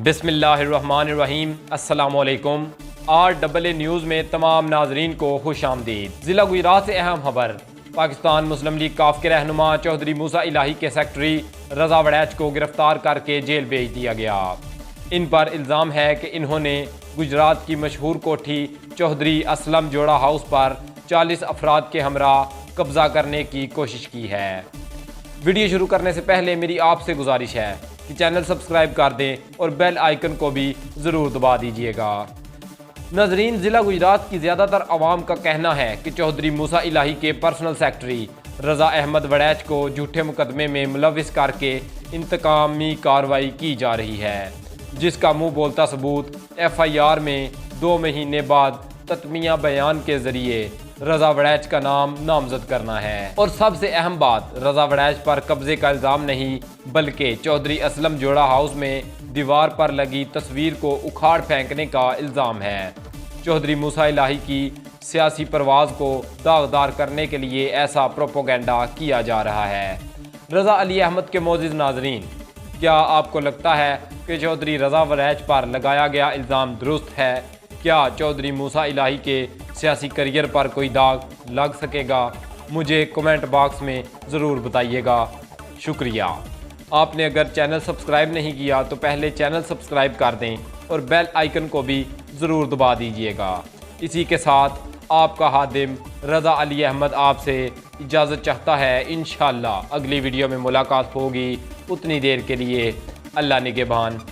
بسم اللہ الرحمن الرحیم۔ السلام علیکم۔ RAA نیوز میں تمام ناظرین کو خوش آمدید۔ ضلع گجرات سے اہم خبر۔ پاکستان مسلم لیگ کاف کے رہنما چودھری موسیٰ الہی کے سیکرٹری رضا وڑیچ کو گرفتار کر کے جیل بھیج دیا گیا۔ ان پر الزام ہے کہ انہوں نے گجرات کی مشہور کوٹھی چودھری اسلم جوڑا ہاؤس پر 40 افراد کے ہمراہ قبضہ کرنے کی کوشش کی ہے۔ ویڈیو شروع کرنے سے پہلے میری آپ سے گزارش ہے کہ چینل سبسکرائب کر دیں اور بیل آئیکن کو بھی ضرور دبا دیجیے گا۔ ناظرین، ضلع گجرات کی زیادہ تر عوام کا کہنا ہے کہ چودھری موسیٰ الہی کے پرسنل سیکرٹری رضا احمد وڑیچ کو جھوٹے مقدمے میں ملوث کر کے انتقامی کارروائی کی جا رہی ہے، جس کا منہ بولتا ثبوت FIR میں 2 مہینے بعد تتمیہ بیان کے ذریعے رضا وڑیچ کا نام نامزد کرنا ہے۔ اور سب سے اہم بات، رضا وڑیچ پر قبضے کا الزام نہیں بلکہ چودھری اسلم جوڑا ہاؤس میں دیوار پر لگی تصویر کو اکھاڑ پھینکنے کا الزام ہے۔ چودھری موسیٰ الہی کی سیاسی پرواز کو داغدار کرنے کے لیے ایسا پروپیگنڈا کیا جا رہا ہے۔ رضا علی احمد کے معزز ناظرین، کیا آپ کو لگتا ہے کہ چودھری رضا وڑیچ پر لگایا گیا الزام درست ہے؟ کیا چودھری موسیٰ الہی کے سیاسی کریئر پر کوئی داغ لگ سکے گا؟ مجھے کمنٹ باکس میں ضرور بتائیے گا۔ شکریہ۔ آپ نے اگر چینل سبسکرائب نہیں کیا تو پہلے چینل سبسکرائب کر دیں اور بیل آئیکن کو بھی ضرور دبا دیجیے گا۔ اسی کے ساتھ آپ کا خادم رضا علی احمد آپ سے اجازت چاہتا ہے۔ انشاءاللہ اگلی ویڈیو میں ملاقات ہوگی۔ اتنی دیر کے لیے اللہ نگہبان۔